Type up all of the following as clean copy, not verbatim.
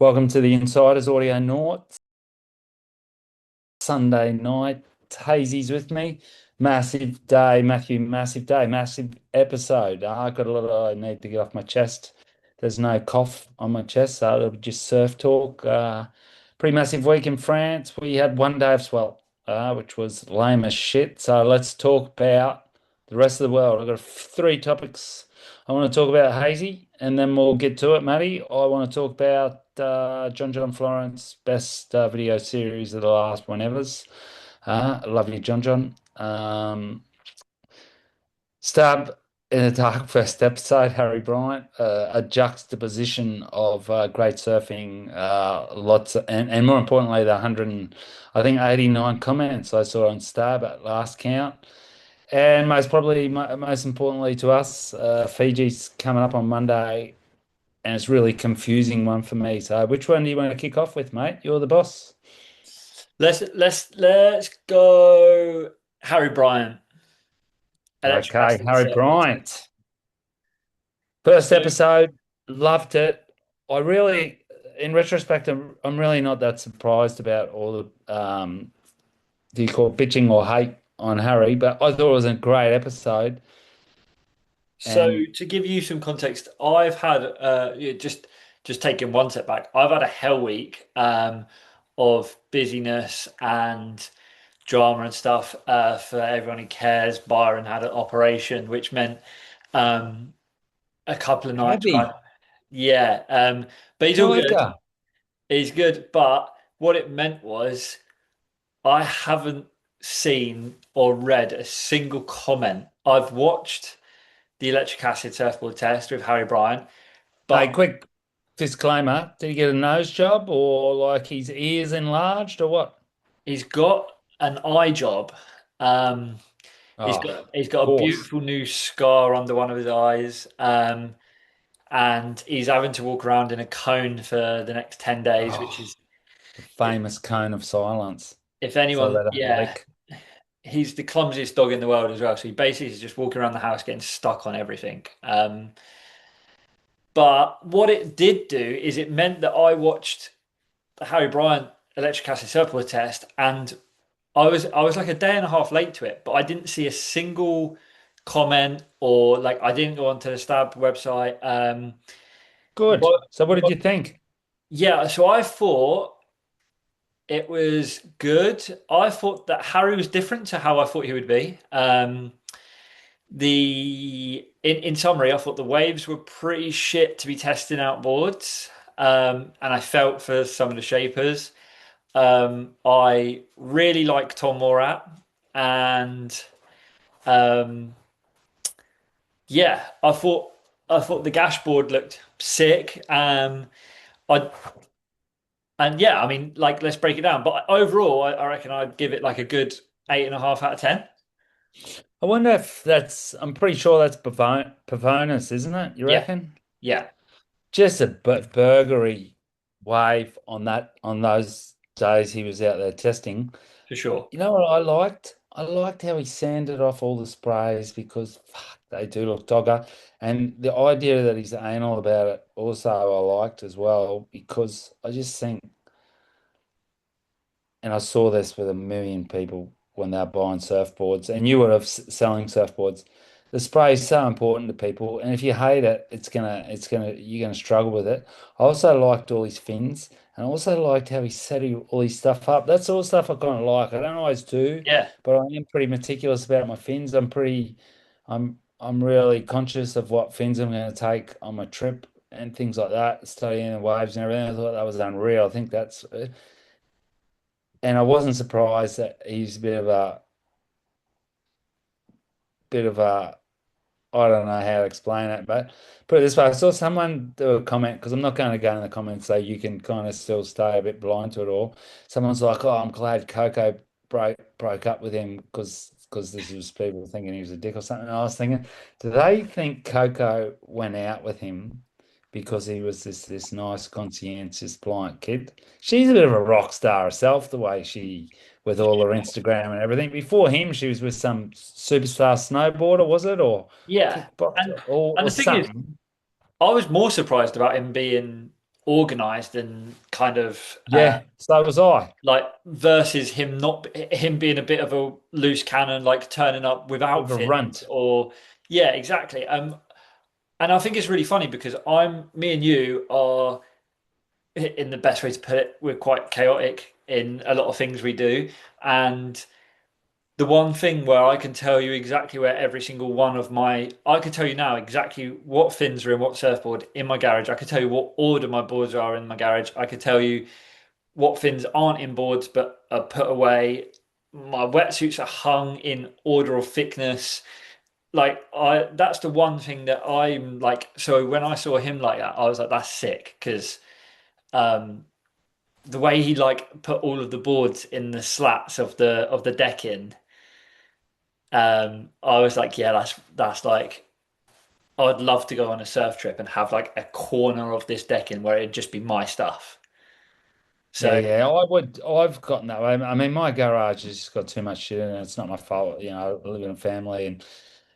Welcome to the Insiders Audio Night. Sunday night. Hazy's with me. Massive day, Matthew. Massive day, massive episode. I've got a lot I need to get off my chest. There's no cough on my chest, so it'll be just surf talk. Pretty massive week in France. We had one day of swell, which was lame as shit. So let's talk about the rest of the world. I've got three topics. I want to talk about Hazy, and then we'll get to it, Matty. I want to talk about John John Florence, best video series of the last whenever's. Love you, John John. Stab in a dark first episode, Harry Bryant, a juxtaposition of great surfing, and more importantly, the 100, I think 89 comments I saw on Stab at last count. And most importantly to us, Fiji's coming up on Monday, and it's really confusing one for me. So, which one do you want to kick off with, mate? You're the boss. Let's go Harry Bryant, Electric Okay, Acid Harry Surfboard Bryant. Test. First So, episode, loved it. I really, in retrospect, I'm really not that surprised about all the do you call it bitching or hate on Harry, but I thought it was a great episode. so, And to give you some context, I've had just taking one step back. I've had a hell week of busyness and drama and stuff for everyone who cares. Byron had an operation, which meant um, a couple of nights. Kind heavy, of, yeah, but he's all good. tiger. He's good, but what it meant was, I haven't seen or read a single comment. I've watched the Electric Acid Surfboard Test with Harry Bryant, Hey, but quick disclaimer: did he get a nose job or like his ears enlarged or what? he's got an eye job. Um, he's Oh, got of he's got a course, beautiful new scar under one of his eyes, and he's having to walk around in a cone for the next 10 days, which oh, is, the famous cone of silence, if so anyone, they don't yeah, lick. he's the clumsiest dog in the world as well. So he basically is just walking around the house getting stuck on everything. But what it did do is it meant that I watched the Harry Bryant Electric Acid Surfboard Test, and I was like a day and a half late to it, but I didn't see a single comment, or like I didn't go onto the Stab website. Good. But, So, what did but you think? yeah, so I thought it was good. I thought that Harry was different to how I thought he would be. In summary, I thought the waves were pretty shit to be testing outboards, and I felt for some of the shapers. I really like Tom Morat, and um, yeah, I thought the dashboard looked sick. I and yeah, I mean, like, let's break it down. But overall, I reckon I'd give it like a good 8.5 out of 10. I wonder if that's, I'm pretty sure that's Pavonis, isn't it? You Yeah, reckon? yeah, Just a burgery wave on on those days he was out there testing. for sure. You know what I liked? I liked how he sanded off all the sprays because fuck, they do look dogger. And the idea that he's anal about it also I liked as well because I just think, and I saw this with a million people when they're buying surfboards, and you would have selling surfboards. The spray is so important to people, and if you hate it, you're gonna struggle with it. I also liked all his fins, and I also liked how he set all his stuff up. That's all stuff I kind of like. I don't always do, Yeah, but I am pretty meticulous about my fins. I'm really conscious of what fins I'm going to take on my trip and things like that, studying the waves and everything. I thought that was unreal. I think that's and I wasn't surprised that he's a bit of a I don't know how to explain it, but put it this way, I saw someone do a comment because I'm not going to go in the comments so you can kind of still stay a bit blind to it all. Someone's like, "Oh, I'm glad Coco broke up with him because this was people thinking he was a dick or something." And I was thinking, do they think Coco went out with him because he was this nice, conscientious, pliant kid? She's a bit of a rock star herself, the way she with all her Instagram and everything. Before him, she was with some superstar snowboarder, was it, yeah. kickboxer And or the thing is, something? I was more surprised about him being organized and kind of Yeah, so was I like versus him being a bit of a loose cannon, like turning up without with a fins runt. or yeah, exactly. And I think it's really funny because me and you are in the best way to put it, we're quite chaotic in a lot of things we do. And the one thing where I can tell you exactly where every single one of I can tell you now exactly what fins are in what surfboard in my garage. I can tell you what order my boards are in my garage. I can tell you what fins aren't in boards but are put away. My wetsuits are hung in order of thickness. That's the one thing that I'm like. So when I saw him like that, I was like, that's sick because um, the way he like put all of the boards in the slats of the decking, I was like, yeah, that's like I'd love to go on a surf trip and have like a corner of this decking where it'd just be my stuff. Yeah, So yeah, I would. I've gotten that way. I mean, my garage has just got too much shit in it. It's not my fault. You know, I live in a family,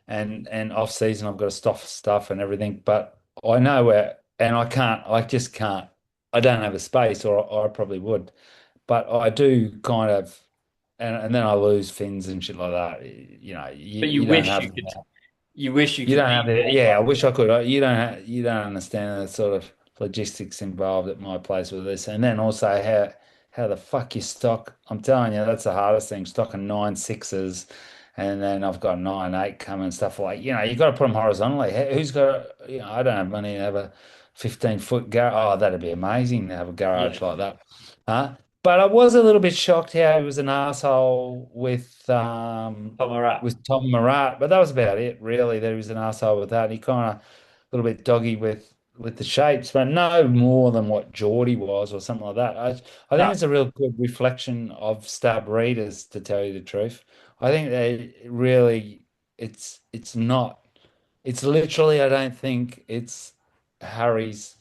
and off season I've got to stuff and everything. But I know where, and I can't. I just can't. I don't have a space, or I probably would. But I do kind of, and then I lose fins and shit like that. You know, but you don't have. you wish you You could don't have be the, more yeah, I like wish I could. You don't understand the sort of logistics involved at my place with this. And then also how the fuck you stock. I'm telling you, that's the hardest thing, stocking 9.6s. And then I've got 9.8 coming and stuff like, you got to put them horizontally. Who's got, I don't have money to have a 15-foot garage. Oh, that'd be amazing to have a yeah, garage like that. Huh? But I was a little bit shocked how he was an asshole Tom Morat. with Tom Murat, but that was about it, really. There was an asshole with that. He kind of a little bit doggy with the shapes, but no more than what Geordie was or something like that. I think No, it's a real good reflection of stab readers, to tell you the truth. I think they really, it's not. It's literally, I don't think it's Harry's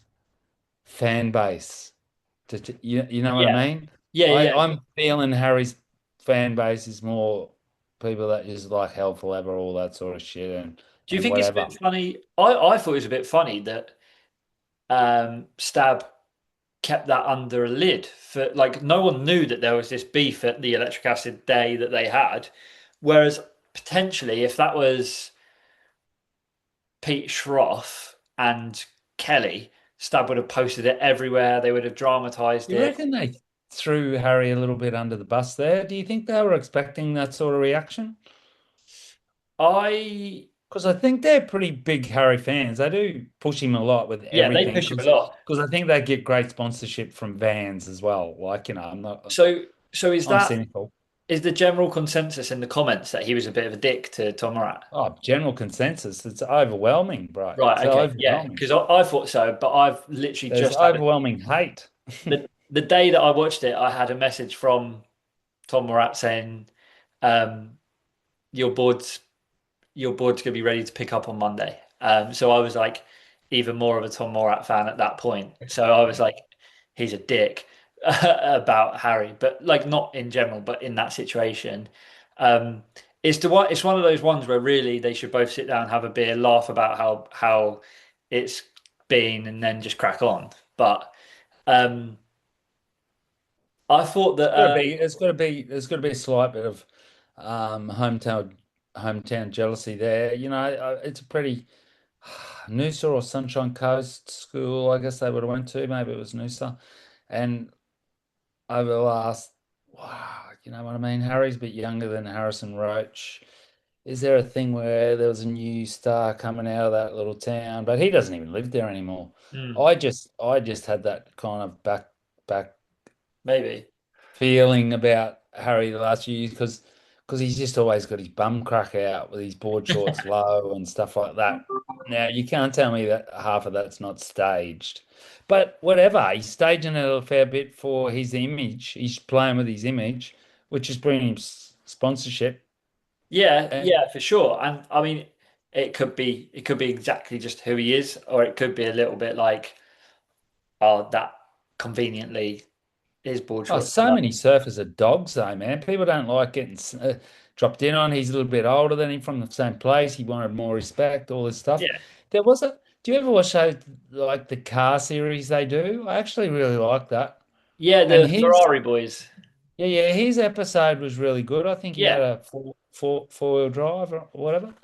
fan base. You know what I yeah, mean? yeah. I'm feeling Harry's fan base is more people that just like hell forever, all that sort of shit, Do you and think it's a whatever. bit funny? I thought it was a bit funny that Stab kept that under a lid for like no one knew that there was this beef at the Electric Acid day that they had. Whereas potentially, if that was Pete Schroff and Kelly, Stab would have posted it everywhere. They would have dramatized You it. reckon they threw Harry a little bit under the bus there? Do you think they were expecting that sort of reaction? I, Because I think they're pretty big Harry fans. They do push him a lot with yeah, they everything push him a lot. because I think they get great sponsorship from Vans as well. Like, So I'm cynical. is the general consensus in the comments that he was a bit of a dick to Tom Morat? Oh, general consensus. It's overwhelming, bro. It's Right, okay, yeah, overwhelming. because I thought so, but I've literally There's just had it. overwhelming hate. The day that I watched it, I had a message from Tom Morat saying, um, "Your board's your board's gonna be ready to pick up on Monday." So I was like even more of a Tom Morat fan at that point. So I was like, he's a dick about Harry, but like not in general, but in that situation. Um, it's one of those ones where really they should both sit down, have a beer, laugh about how it's been, and then just crack on. But um, I thought that There's got to be a slight bit of hometown jealousy there. It's a pretty Noosa or Sunshine Coast school, I guess they would have went to. Maybe it was Noosa. And over the last, wow, you know what I mean? Harry's a bit younger than Harrison Roach. Is there a thing where there was a new star coming out of that little town, but he doesn't even live there anymore? hmm, I just had that kind of back maybe. feeling about Harry the last few years because he's just always got his bum crack out with his board shorts low and stuff like that. Now you can't tell me that half of that's not staged, but whatever. He's staging it a fair bit for his image. He's playing with his image, which is bringing him sponsorship. Yeah, And yeah, for sure. And I mean, it could be exactly just who he is, or it could be a little bit like, oh, that conveniently is board oh, shorts. so many surfers are dogs, though, man. People don't like getting dropped in on. He's a little bit older than him from the same place. He wanted more respect, all this stuff. Yeah, There was a Do you ever watch like the car series they do? I actually really like that. Yeah, And the his Ferrari boys. yeah, his episode was really good. I think he had Yeah. a four-wheel drive or whatever.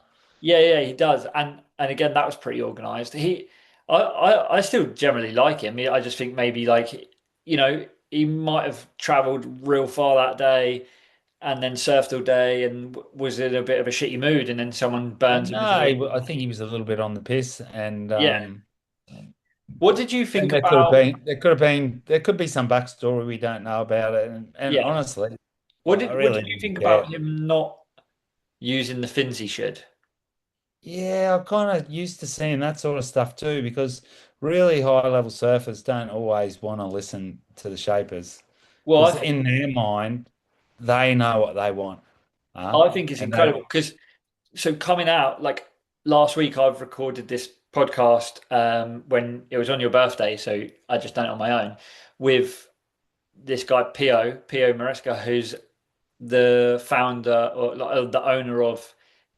Yeah, he does. And again, that was pretty organized. I still generally like him. I just think maybe like, he might have traveled real far that day and then surfed all day and was in a bit of a shitty mood, and then someone burns him as a No, lead. I think he was a little bit on the piss, Yeah. What did you think and there could have about? been there could be some backstory we don't know about it. And Yeah. honestly, What I did really you didn't think about care. him not using the fins he should? Yeah, I'm kind of used to seeing that sort of stuff too, because really high level surfers don't always want to listen to the shapers, Well, because in their mind, they know what they want. Huh? I think it's And they incredible because so coming out like last week, I've recorded this podcast when it was on your birthday, so I just done it on my own with this guy Pio Maresca, who's the founder or like, the owner of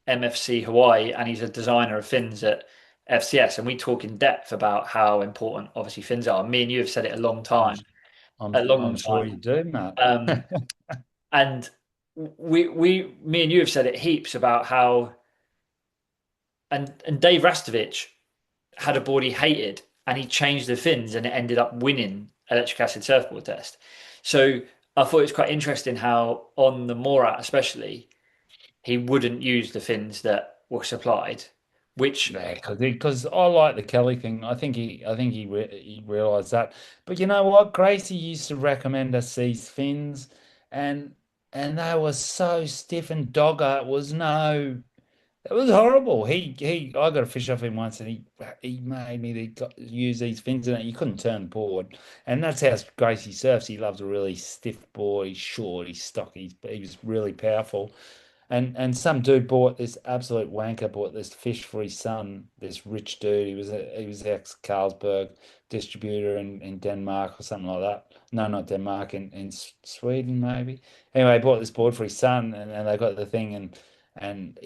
MFC Hawaii, and he's a designer of fins at FCS. And we talk in depth about how important obviously fins are. Me and you have said it I'm a long I'm sure time. you do, Matt. Um, and me and you have said it heaps about how and Dave Rastovich had a board he hated and he changed the fins and it ended up winning Electric Acid Surfboard Test. So I thought it was quite interesting how on the Morat especially he wouldn't use the fins that were supplied, which Yeah, because I like the Kelly thing. I think he realized that. But you know what? Gracie used to recommend us these fins, and they were so stiff and dogger. It was horrible. I got a fish off him once, and he made me use these fins, and you couldn't turn the board. And that's how Gracie surfs. He loves a really stiff board. He's short. He's stocky. He was really powerful. And some dude bought this absolute wanker bought this fish for his son. This rich dude. He was ex Carlsberg distributor in Denmark or something like that. No, not Denmark. In Sweden maybe. Anyway, he bought this board for his son, and they got the thing and and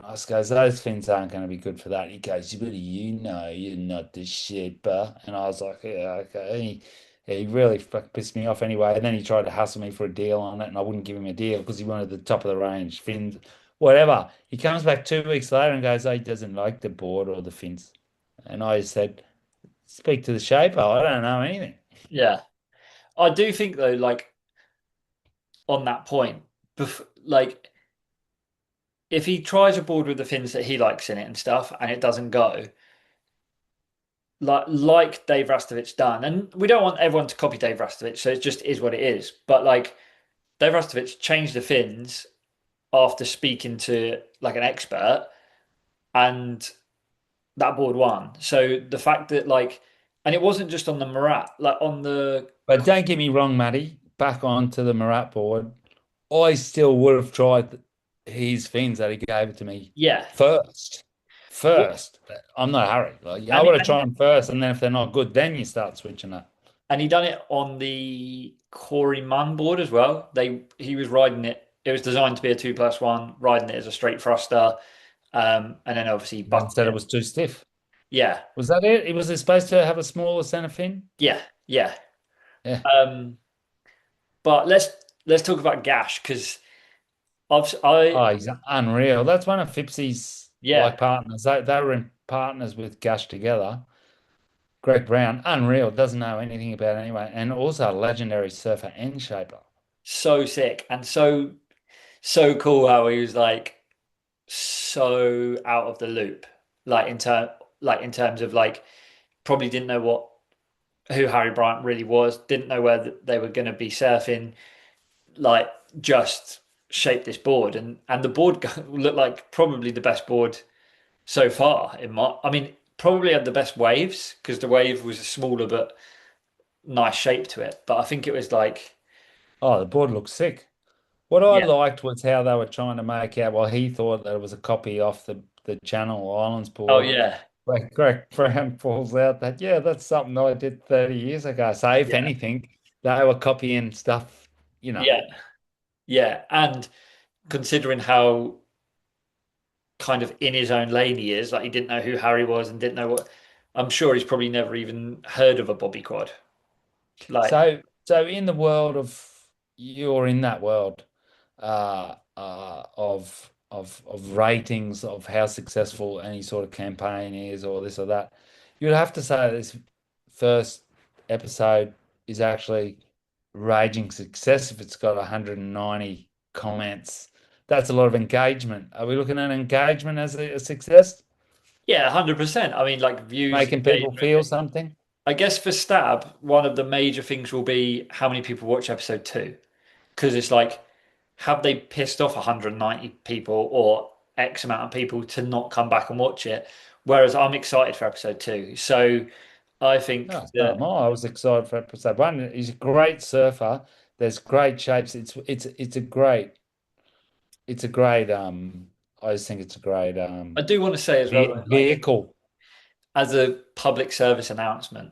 Oscar goes, those fins aren't going to be good for that. He goes, what do you know? You're not the shaper. And I was like, yeah, okay. He really pissed me off anyway. And then he tried to hustle me for a deal on it, and I wouldn't give him a deal because he wanted the top of the range fins, whatever. He comes back 2 weeks later and goes, oh, he doesn't like the board or the fins. And I said, speak to the shaper. I don't know anything. yeah. I do think though, like on that point, like if he tries a board with the fins that he likes in it and stuff and it doesn't go, like Dave Rastovich done, and we don't want everyone to copy Dave Rastovich, so it just is what it is. But like Dave Rastovich changed the fins after speaking to like an expert, and that board won. So the fact that like, and it wasn't just on the Murat, like on the But don't get me wrong, Matty. Back onto the Marat board. I still would have tried his fins that he gave it to me yeah, first. well, First. I'm not hurried. Like, I and would have tried them first, and then if they're not good, then you start switching up. and he done it on the Corey Munn board as well. He was riding it. It was designed to be a 2+1, riding it as a straight thruster, and then obviously Then buckled said it it. was too stiff. Yeah, Was that it? Was it supposed to have a smaller center fin? yeah. Yeah. Um, but let's talk about Gash because I Oh, he's unreal. That's one of Fipsy's yeah, like partners. They were in partners with Gash together. Greg Brown, unreal, doesn't know anything about it anyway, and also a legendary surfer and shaper. so sick and so cool how he was like so out of the loop, like in terms of like probably didn't know what who Harry Bryant really was, didn't know where they were going to be surfing, like just shaped this board and the board looked like probably the best board so far in my. I mean, probably had the best waves because the wave was a smaller but nice shape to it. But I think it was like Oh, the board looks sick. What I yeah, liked was how they were trying to make out. Well, he thought that it was a copy off the Channel Islands oh board. yeah, Where Greg Brown falls out that, yeah, that's something I did 30 years ago. So if yeah, anything, they were copying stuff, you know. yeah, yeah. And considering how kind of in his own lane he is. Like he didn't know who Harry was and didn't know what. I'm sure he's probably never even heard of a bobby quad. Like, So in the world of you're in that world of ratings of how successful any sort of campaign is or this or that, you'd have to say this first episode is actually raging success if it's got 190 comments. That's a lot of engagement. Are we looking at engagement as a success? yeah, 100%. I mean, like views, Making people engagement. feel something? I guess for Stab, one of the major things will be how many people watch episode two. Because it's like, have they pissed off 190 people or X amount of people to not come back and watch it? Whereas I'm excited for episode two. So I think No, so that am I. I was excited for episode one. He's a great surfer. There's great shapes. It's a great I just think it's a great I do want to say as well, that, like, vehicle. as a public service announcement,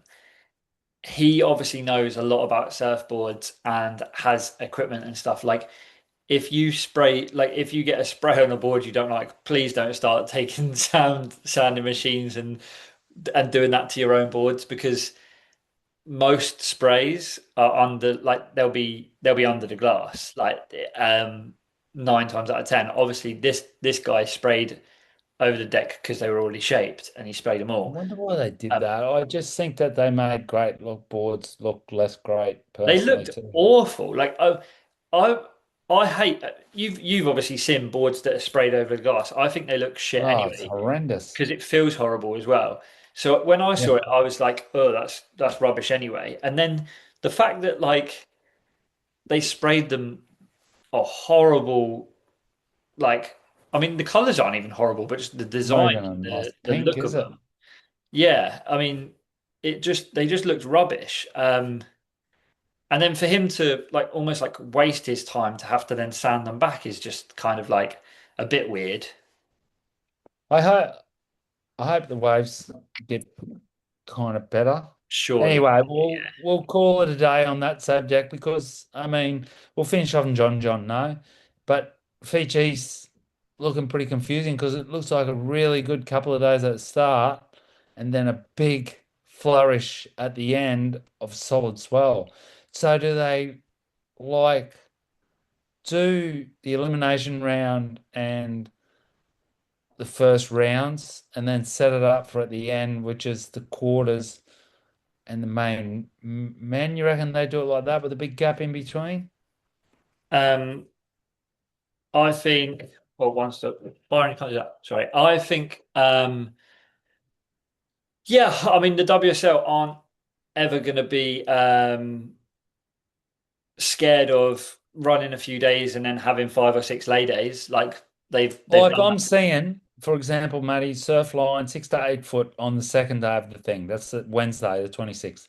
he obviously knows a lot about surfboards and has equipment and stuff. Like, if you spray, like, if you get a spray on a board you don't like, please don't start taking sanding machines and doing that to your own boards because most sprays are under, like, they'll be under the glass, like, nine times out of ten. Obviously, this guy sprayed over the deck because they were already shaped, and he sprayed them I all. wonder why they did Um, that. I just think that they made great look boards look less great they personally looked too. awful. Like, I I hate, you've obviously seen boards that are sprayed over the glass. I think they look shit Oh, it's anyway horrendous. because it feels horrible as well. So when I Yeah. saw it, I was like, oh, that's rubbish anyway. And then the fact that, like, they sprayed them a horrible, like, I mean the colors aren't even horrible, but just the Not design, even a nice the pink, look is of it? them. Yeah, I mean, they just looked rubbish. And then for him to, like, almost like waste his time to have to then sand them back is just kind of like a bit weird. I hope I hope the waves get kind of better. Surely. Anyway, we'll call it a day on that subject because I mean we'll finish off on John John now, but Fiji's looking pretty confusing because it looks like a really good couple of days at the start and then a big flourish at the end of solid swell. So do they like do the elimination round and the first rounds and then set it up for at the end, which is the quarters and the main men? You reckon they do it like that with a big gap in between? Um, I think, well, one step, Byron comes up. Sorry. I think, yeah, I mean, the WSL aren't ever going to be scared of running a few days and then having 5 or 6 lay days. Like, they've Like done that. I'm seeing, for example, Matty, surf line 6 to 8 foot on the second day of the thing. That's the Wednesday, the 26th.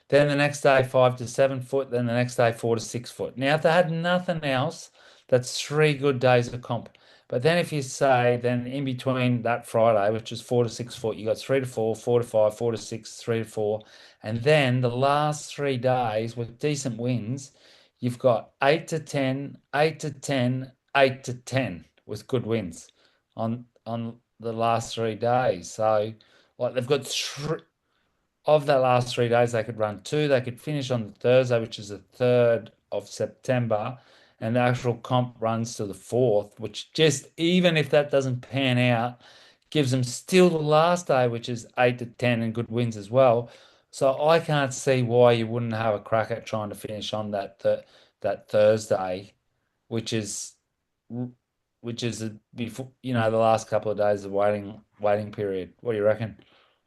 Then the next day, 5 to 7 foot. Then the next day, 4 to 6 foot. Now, if they had nothing else, that's 3 good days of comp. But then if you say, then in between that Friday, which is 4 to 6 foot, you got 3 to 4, 4 to 5, 4 to 6, 3 to 4. And then the last 3 days with decent wins, you've got 8 to 10, 8 to 10, 8 to 10 with good wins on the last 3 days. So like they've got three of that last 3 days, they could run two. They could finish on the Thursday, which is the 3rd of September, and the actual comp runs to the 4th, which just even if that doesn't pan out, gives them still the last day, which is 8 to 10 and good wins as well. So I can't see why you wouldn't have a crack at trying to finish on that Thursday, which is before the last couple of days of waiting period. What do you reckon?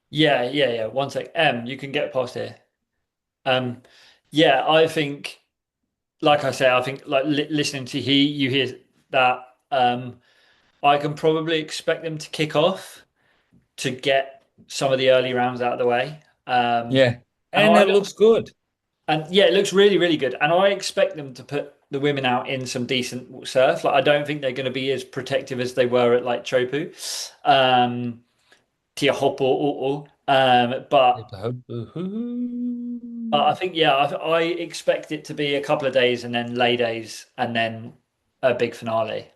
Yeah, yeah, yeah. One sec. You can get past here. Um, yeah, I think, like I say, I think, like, listening to you hear that. I can probably expect them to kick off to get some of the early rounds out of the way. Yeah, And and it looks good. yeah, it looks really, really good. And I expect them to put the women out in some decent surf. Like, I don't think they're going to be as protective as they were at, like, Chopu, Tia Hopo, but I think, yeah, I expect it to be a couple of days and then lay days and then a big finale.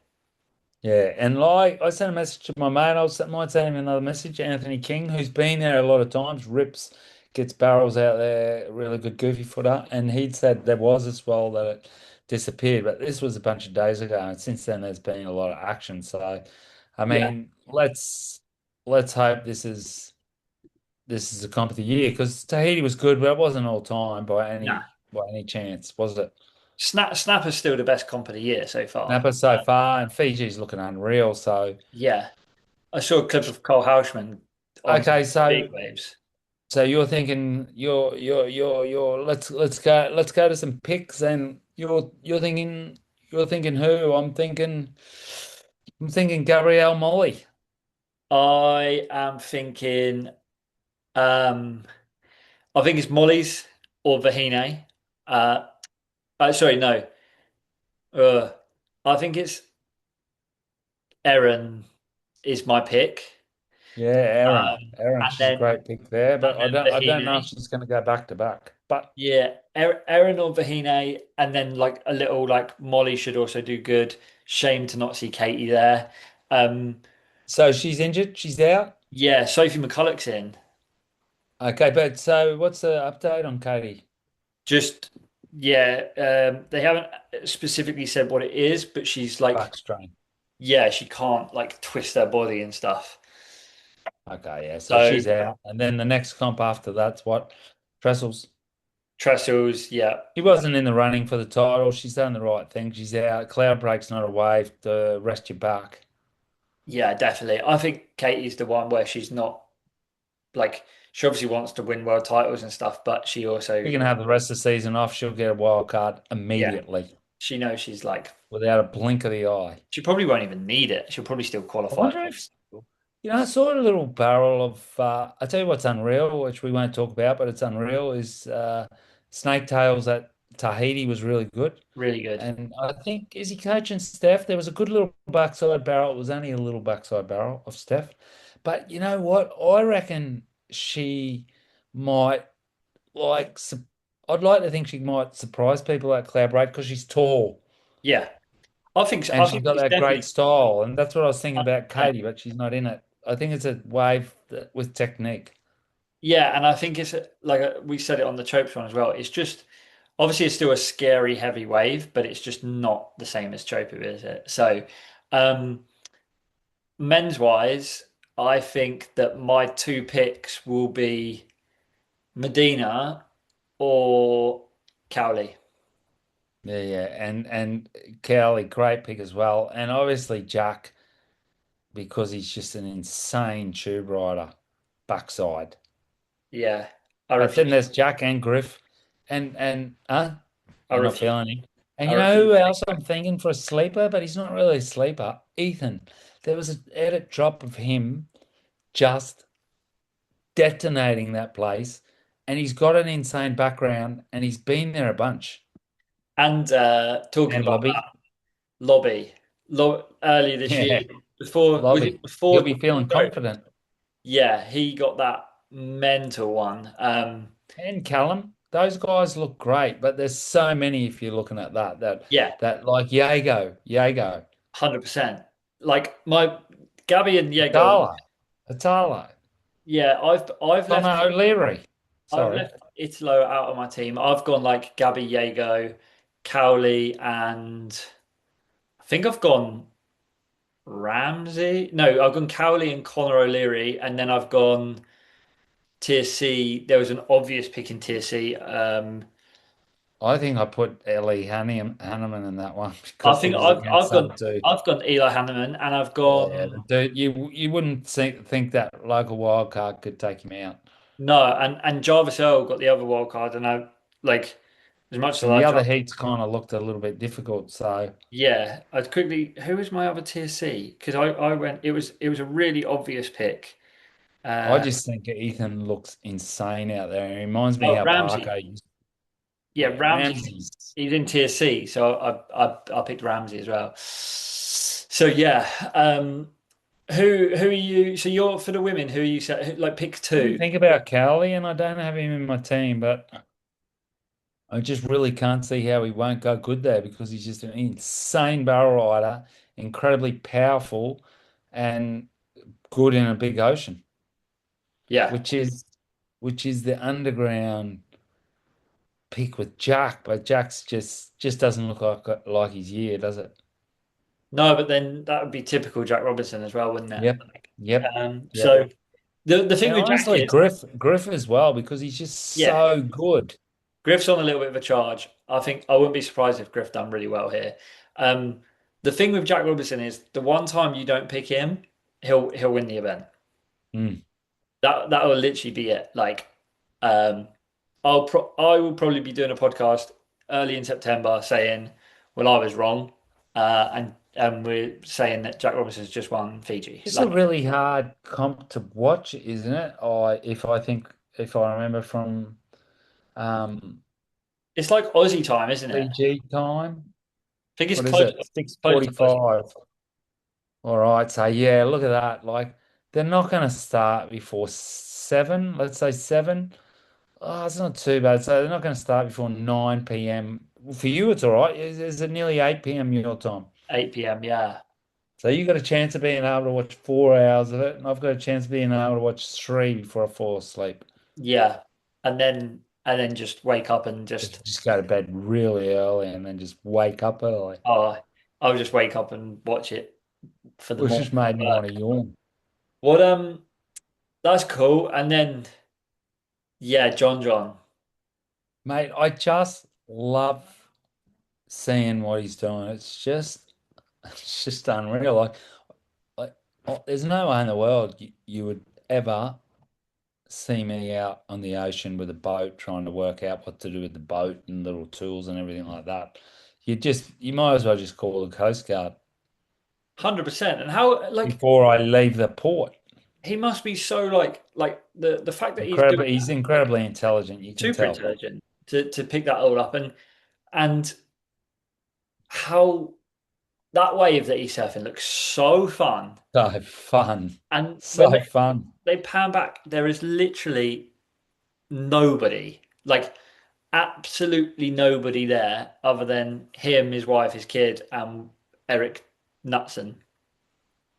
Yeah, and like I sent a message to my mate, might send him another message, Anthony King, who's been there a lot of times, rips, gets barrels out there, really good goofy footer, and he'd said there was a swell that it disappeared, but this was a bunch of days ago, and since then there's been a lot of action. So, I Yeah. mean, let's hope this is a comp of the year because Tahiti was good, but it wasn't all time Nah. by any chance, was it? Snapper's still the best comp of the year so far. Napa so far, and Fiji's looking unreal. So. Yeah. I saw a clip of Cole Houshman on Okay, some big so waves. you're thinking you're let's go to some picks and you're thinking who? I'm thinking Gabrielle Molly. I am thinking um I think it's Molly's or Vahine. Uh, sorry, no. Uh, I think it's Erin is my pick. Yeah, Erin. Um, Erin, and she's a then great pick there, but and then I don't know if Vahine. she's gonna go back to back. But Yeah, Erin or Vahine, and then like a little like Molly should also do good. Shame to not see Katie there. Um, so she's injured, she's out. yeah, Sophie McCulloch's in. Okay, but so what's the update on Katie? Just yeah, they haven't specifically said what it is, but she's like Back strain. yeah, she can't like twist her body and stuff. Okay, yeah, so So she's out. And then the next comp after that's what? Trestles. Trestles, yeah, She wasn't in the running for the title. She's done the right thing. She's out. Cloud break's not a wave to rest your back. yeah, definitely. I think Katie's the one where she's not like she obviously wants to win world titles and stuff, but she She also can have the rest of the season off. She'll get a wild card yeah, immediately she knows she's like without a blink of the eye. she probably won't even need it. She'll probably still I qualify wonder for if, I saw a little barrel of, I tell you what's unreal, which we won't talk about, but it's unreal, is Snake Tails at Tahiti was really good. really good. And I think, is he coaching Steph? There was a good little backside barrel. It was only a little backside barrel of Steph. But you know what? I reckon she might like, I'd like to think she might surprise people at Cloud Break because she's tall Yeah, I think so. and I she's think got she's that great definitely style. And that's what I was thinking about 100%. Katie, but she's not in it. I think it's a wave with technique. Yeah, and I think it's like we said it on the Chopes one as well. It's just obviously it's still a scary heavy wave, but it's just not the same as Chopu, is it? So, um, men's wise, I think that my two picks will be Medina or Cowley. Yeah, yeah. And Cowley, great pick as well. And obviously Jack, because he's just an insane tube rider, backside. Yeah, I But then refuse. there's Jack and Griff, and I you're not refuse. feeling him. And I you know refuse who to pick else I'm Jack. thinking for a sleeper, but he's not really a sleeper. Ethan. There was an edit drop of him just detonating that place, and he's got an insane background, and he's been there a bunch. And talking And about Lobby, that, Lobby, earlier this year, yeah, before was Lobby. it He'll before? be feeling confident. Yeah, he got that mental one. And Callum, those guys look great, but there's so many if you're looking at Yeah, like Yago, 100%. Like my Gabby and Diego. Atala. Yeah, Oh no, O'Leary. I've Sorry. left Italo out of my team. I've gone like Gabby, Diego, Cowley, and I think I've gone Ramsey. No, I've gone Cowley and Connor O'Leary, and then I've gone Tier C. There was an obvious pick in Tier C. I think I put Ellie Hanneman in that one I because he think was against some dude. I've gone Eli Hanneman, and I've Yeah, gone the dude you wouldn't think that local wild card could take him out. no, and Jarvis Earl got the other wild card, and I like as much as I And the like other Jarvis. heats kind of looked a little bit difficult. So Yeah, I'd quickly. Who was my other tier C? Because I went. It was a really obvious pick. I Uh, just think Ethan looks insane out there. He reminds me oh, how Ramsey. Parker used. Yeah, Yeah, Ramsey. Ramsey's. He's in tier C, so I picked Ramsey as well. So yeah, who are you? So you're for the women. Who are you? Like pick Didn't two. think about Cowley, and I don't have him in my team, but I just really can't see how he won't go good there because he's just an insane barrel rider, incredibly powerful, and good in a big ocean, Yeah. which is which is the underground peak with Jack, but Jack's just doesn't look like he's here, does it? No, but then that would be typical Jack Robinson as well, wouldn't it? Yep, yep, yep. So the thing And with Jack honestly, is, Griff as well because he's just yeah, so good. Griff's on a little bit of a charge. I think I wouldn't be surprised if Griff done really well here. Um, the thing with Jack Robinson is the one time you don't pick him, he'll win the event. Mm. That will literally be it. Like, um, I will probably be doing a podcast early in September saying, "Well, I was wrong," and we're saying that Jack Robinson's just won Fiji. It's a Like, really hard comp to watch, isn't it? If I remember from it's like Aussie time, isn't it? I PG time. think it's What is it? close to Aussie. 6:45. All right, so yeah, look at that. Like they're not going to start before 7. Let's say 7. Oh, it's not too bad. So they're not going to start before 9 p.m. For you, it's all right. Is it nearly 8 p.m. your time? 8 p.m. Yeah, So you got a chance of being able to watch 4 hours of it, and I've got a chance of being able to watch three before I fall asleep. yeah, and then just wake up and Just go to bed really early and then just wake up early, uh, I'll just wake up and watch it for the which just morning made me want work. to yawn. What that's cool. And then yeah, John John. Mate, I just love seeing what he's doing. It's just unreal. There's no way in the world you would ever see me out on the ocean with a boat trying to work out what to do with the boat and little tools and everything like that. You might as well just call the Coast Guard 100%. And how like before I leave the port. he must be so like the fact that he's doing He's that, like incredibly intelligent, you can super tell. intelligent to pick that all up and how that wave that he's surfing looks so fun. So fun. And when So fun. they pan back, there is literally nobody, like absolutely nobody there other than him, his wife, his kid, and Eric Knutson.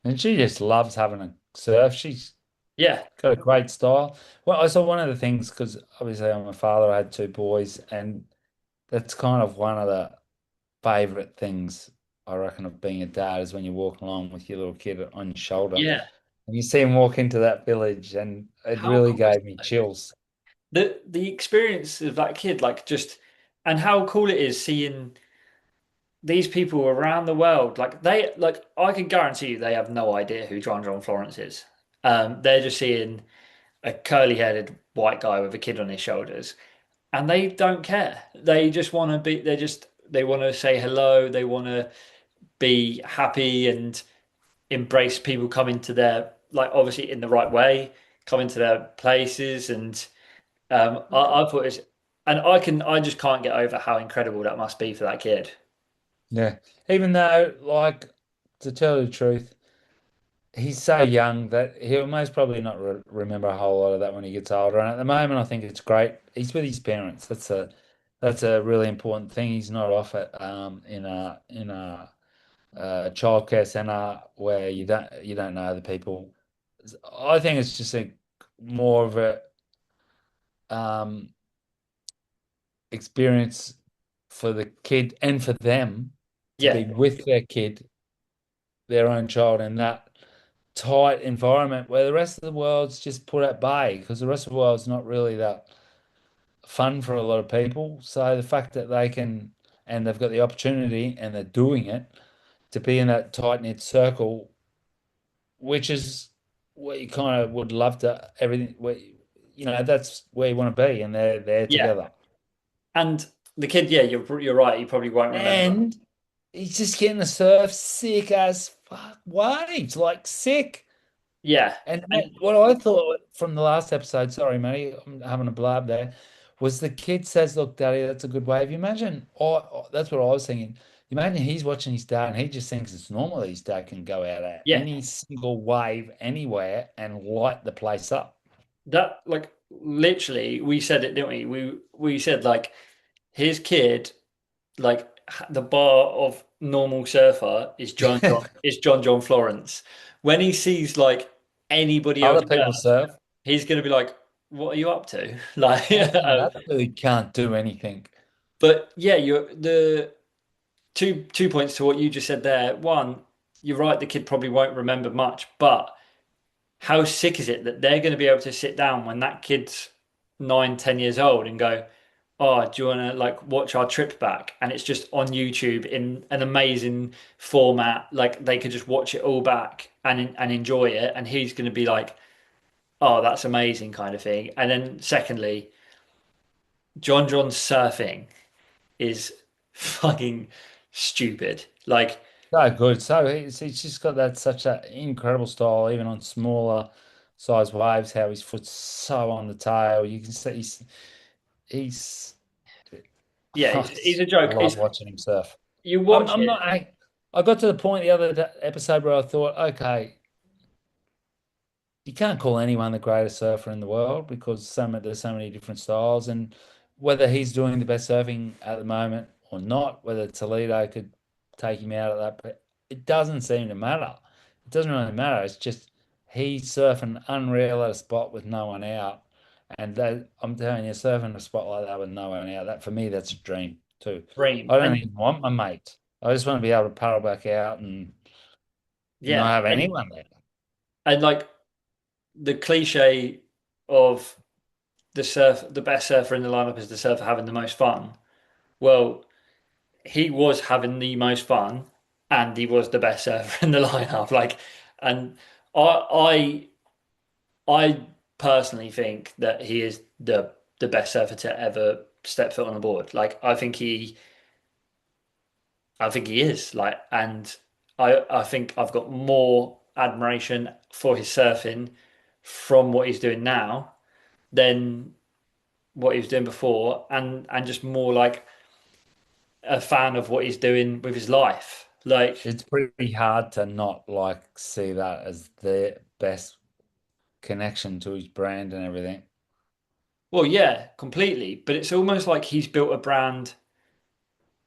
And she just loves having a surf. She's Yeah, got a great style. Well, I saw one of the things because obviously I'm a father, I had two boys, and that's kind of one of the favorite things I reckon of being a dad is when you're walking along with your little kid on your shoulder yeah. and you see him walk into that village, and it How really cool is gave me that? chills. The experience of that kid, like just and how cool it is seeing these people around the world. Like they like I can guarantee you they have no idea who John John Florence is. They're just seeing a curly-headed white guy with a kid on his shoulders, and they don't care. They just want to be. They want to say hello. They want to be happy and embrace people coming to their like obviously in the right way, coming to their places and I thought it's and I just can't get over how incredible that must be for that kid. Yeah. Even though, like, to tell the truth, he's so young that he'll most probably not remember a whole lot of that when he gets older. And at the moment, I think it's great. He's with his parents. That's a really important thing. He's not off at in a childcare center where you don't know the people. I think it's just a more of a um experience for the kid and for them to Yeah, be with their kid, their own child, in that tight environment where the rest of the world's just put at bay because the rest of the world's not really that fun for a lot of people. So the fact that they can and they've got the opportunity and they're doing it to be in that tight knit circle, which is what you kind of would love to everything where that's where you want to be, and they're there yeah. together. And the kid, yeah, you're right. He probably won't remember. And he's just getting the surf sick as fuck waves, like sick. Yeah, And and what I thought from the last episode, sorry, mate, I'm having a blab there, was the kid says, "Look, Daddy, that's a good wave." You imagine, that's what I was thinking. You imagine he's watching his dad and he just thinks it's normal that his dad can go out at yeah, any single wave anywhere and light the place up. that like literally we said it, didn't we? We said like his kid, like the bar of normal surfer is John John Florence. When he sees like anybody else Other people surf, surf. he's gonna be like, "What are you up to?" Like, How come that dude can't do anything? but yeah, you're the two points to what you just said there. One, you're right, the kid probably won't remember much, but how sick is it that they're going to be able to sit down when that kid's 9, 10 years old and go, "Oh, do you want to like watch our trip back?" And it's just on YouTube in an amazing format. Like they could just watch it all back and enjoy it. And he's going to be like, "Oh, that's amazing," kind of thing. And then secondly, John John's surfing is fucking stupid. Like, So good. So he's just got that such an incredible style, even on smaller size waves, how his foot's so on the tail. You can see he's yeah, I he's just a joke. love It's watching him surf. you I'm watch I'm it. not I got to the point the other episode where I thought, okay, you can't call anyone the greatest surfer in the world because there's so many different styles, and whether he's doing the best surfing at the moment or not, whether Toledo could take him out of that, but it doesn't seem to matter. It doesn't really matter. It's just he's surfing unreal at a spot with no one out, and I'm telling you, surfing a spot like that with no one out, that for me, that's a dream too. Dream. I don't And even want my mate. I just want to be able to paddle back out and not yeah, have anyone there. and like the cliche of the best surfer in the lineup is the surfer having the most fun. Well, he was having the most fun and he was the best surfer in the lineup. Like, and I I personally think that he is the best surfer to ever step foot on a board. Like, I think he is. Like, and I think I've got more admiration for his surfing from what he's doing now than what he was doing before, and just more like a fan of what he's doing with his life. Like, It's pretty hard to not like see that as the best connection to his brand and everything. well, yeah, completely. But it's almost like he's built a brand.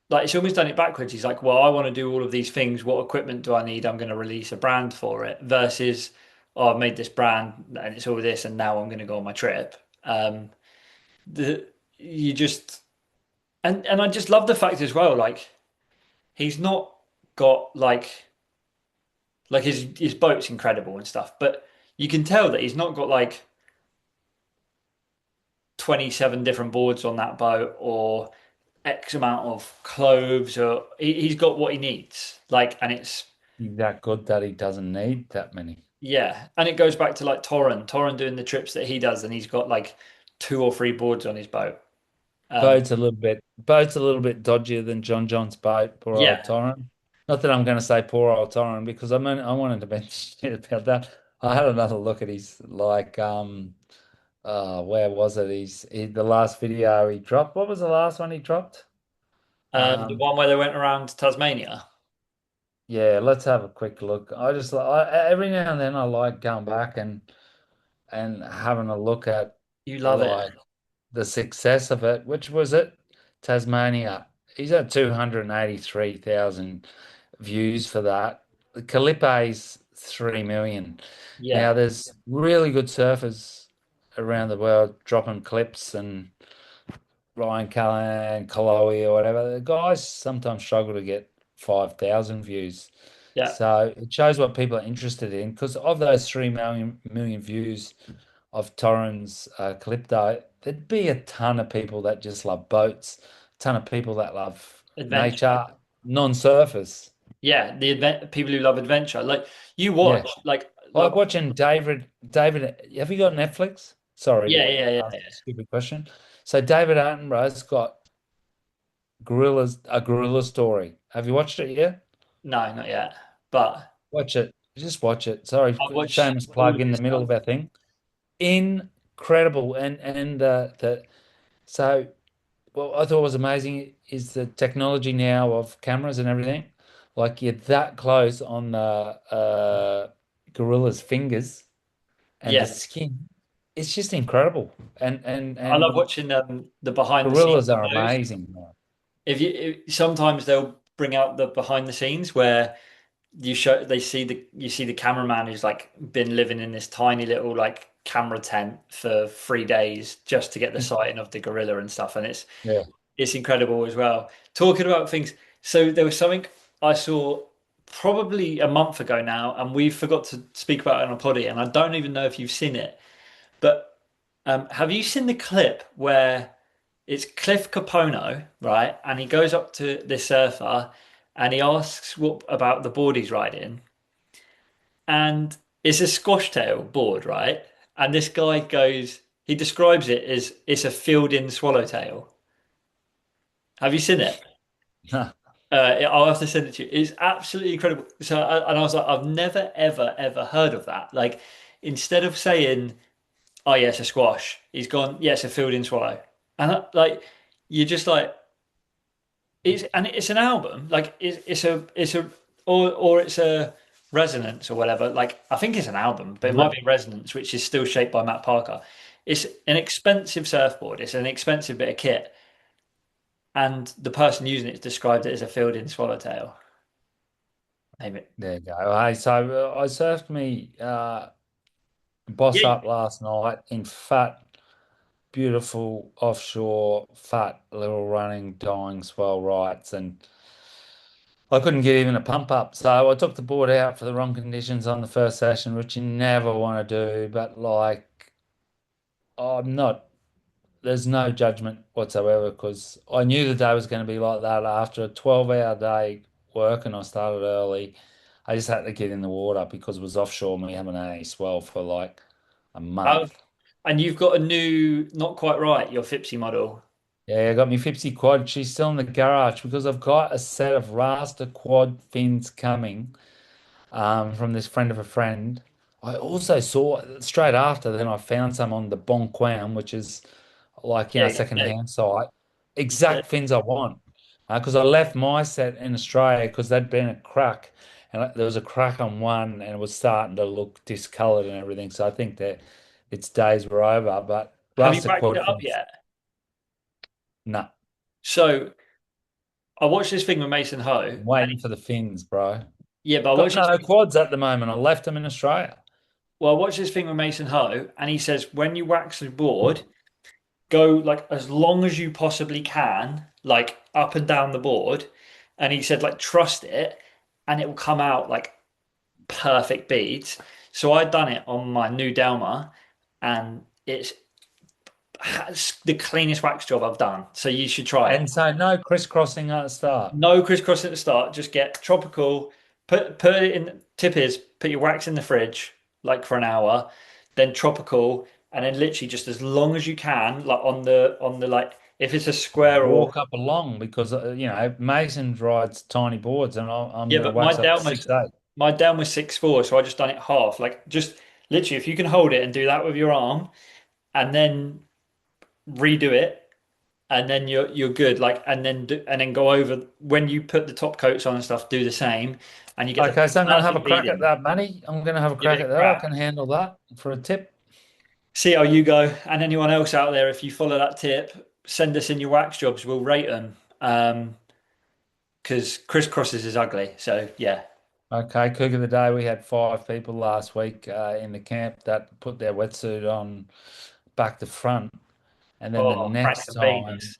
Like it's almost done it backwards. He's like, well, I want to do all of these things. What equipment do I need? I'm going to release a brand for it. Versus, oh, I've made this brand and it's all this, and now I'm going to go on my trip. The you just and I just love the fact as well. Like he's not got like his boat's incredible and stuff, but you can tell that he's not got like 27 different boards on that boat or X amount of clothes or he's got what he needs. Like, and it's He's that good that he doesn't need that many. yeah, and it goes back to like Torren doing the trips that he does, and he's got like two or three boards on his boat. Um, Boat's a little bit dodgier than John John's boat, poor old yeah, Torren. Not that I'm going to say poor old Torren because I wanted to mention about that. I had another look at his where was it? The last video he dropped. What was the last one he dropped? the Um, one where they went around Tasmania. Yeah, let's have a quick look. Every now and then I like going back and having a look at You love it. like the success of it. Which was it? Tasmania. He's at 283,000 views for that. The Calipe's 3 million. Yeah, Now there's really good surfers around the world dropping clips and Ryan Callahan, Kaloe or whatever. The guys sometimes struggle to get 5,000 views. yeah, So it shows what people are interested in. Because of those 3 million views of Torrens Calypto, there'd be a ton of people that just love boats, a ton of people that love adventure. nature, non-surfers. Yeah, the people who love adventure. Like you Yeah. watch, like Like watching David, have you got Netflix? Sorry yeah, to yeah, yeah, ask a yeah. stupid question. So David Attenborough's got a gorilla story. Have you watched it yet? No, not yet. But Watch it. Just watch it. Sorry, I watch shameless all of plug in the his middle stuff. of our thing. Incredible. And the so what I thought was amazing is the technology now of cameras and everything. Like you're that close on the gorilla's fingers and the Yeah, skin. it's just incredible. I love And watching the behind the scenes gorillas of are those. amazing. Sometimes they'll bring out the behind the scenes where you see the cameraman who's like been living in this tiny little like camera tent for 3 days just to get the sighting of the gorilla and stuff, and Yeah. it's incredible as well. Talking about things, so there was something I saw probably a month ago now, and we forgot to speak about it on a poddy, and I don't even know if you've seen it, but have you seen the clip where it's Cliff Capono, right? And he goes up to this surfer and he asks what about the board he's riding, and it's a squash tail board, right? And this guy goes, he describes it as it's a filled-in swallowtail. Have you seen it? I'll have to send it to you. It's absolutely incredible. And I was like, I've never, ever, ever heard of that. Like, instead of saying, "Oh yeah, it's a squash," he's gone, "Yeah, it's a field-in swallow," and like, you're just like, it's an album. Like, it's a or it's a resonance or whatever. Like, I think it's an album, but it might be resonance, which is still shaped by Matt Parker. It's an expensive surfboard. It's an expensive bit of kit, and the person using it described it as a field-in swallowtail. Maybe. There you go. Hey, so I surfed me boss Yeah. up last night in fat, beautiful offshore, fat little running, dying swell rights, and I couldn't get even a pump up. So I took the board out for the wrong conditions on the first session, which you never want to do. But like, I'm not. There's no judgment whatsoever because I knew the day was going to be like that after a 12-hour day work and I started early. I just had to get in the water because it was offshore and we haven't had any swell for like a Oh, month. and you've got a new, not quite right, your Fipsy model. Yeah, I got my Fipsy quad. She's still in the garage because I've got a set of Rasta quad fins coming from this friend of a friend. I also saw straight after, then I found some on the Bon Coin, which is like, Yeah, yeah, second-hand site. yeah. Exact fins I want. Because I left my set in Australia because there'd been a crack and there was a crack on one and it was starting to look discolored and everything. So I think that its days were over. But Have you Rasta backed it quad up fins, yet? no. So I watched this thing with Mason Ho, I'm and waiting for the fins, bro. yeah, but I Got watched this. no quads at the moment. I left them in Australia. Well, I watched this thing with Mason Ho, and he says when you wax the board, go like as long as you possibly can, like up and down the board. And he said like trust it, and it will come out like perfect beads. So I'd done it on my new Delma, and it's the cleanest wax job I've done. So you should try it. And so no crisscrossing at the start. No crisscross at the start. Just get tropical. Put it in. Tip is put your wax in the fridge like for an hour, then tropical, and then literally just as long as you can, like on the like if it's a square or Walk up along because Mason rides tiny boards and I'm yeah, going to but my wax up to down was 6'8". my down was 6'4", so I just done it half. Like just literally, if you can hold it and do that with your arm, and then redo it and then you're good. Like and then go over when you put the top coats on and stuff. Do the same, and you get the Okay, so I'm going to have a perfect crack at beading. that, Manny. I'm going to have a Give crack it at a that. I crack. can handle that for a tip. See how you go, and anyone else out there. If you follow that tip, send us in your wax jobs. We'll rate them. Because crisscrosses is ugly. So yeah. Okay, cook of the day. We had 5 people last week in the camp that put their wetsuit on back to front. And then the Oh, Frank next the time, babies.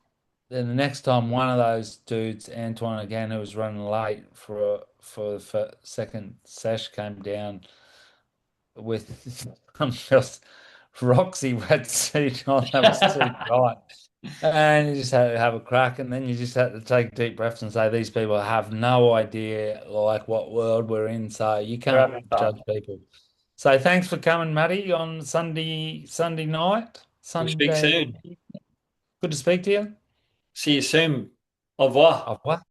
one of those dudes, Antoine again, who was running late for the second sesh, came down with just Roxy wetsuit on that was too tight. And you just had to have a crack, and then you just had to take deep breaths and say, these people have no idea like what world we're in, so you We're can't having judge fun. people. So thanks for coming, Matty, on Sunday night. We'll speak Sunday. soon. Good to speak to you. See you soon. Au revoir. Au revoir.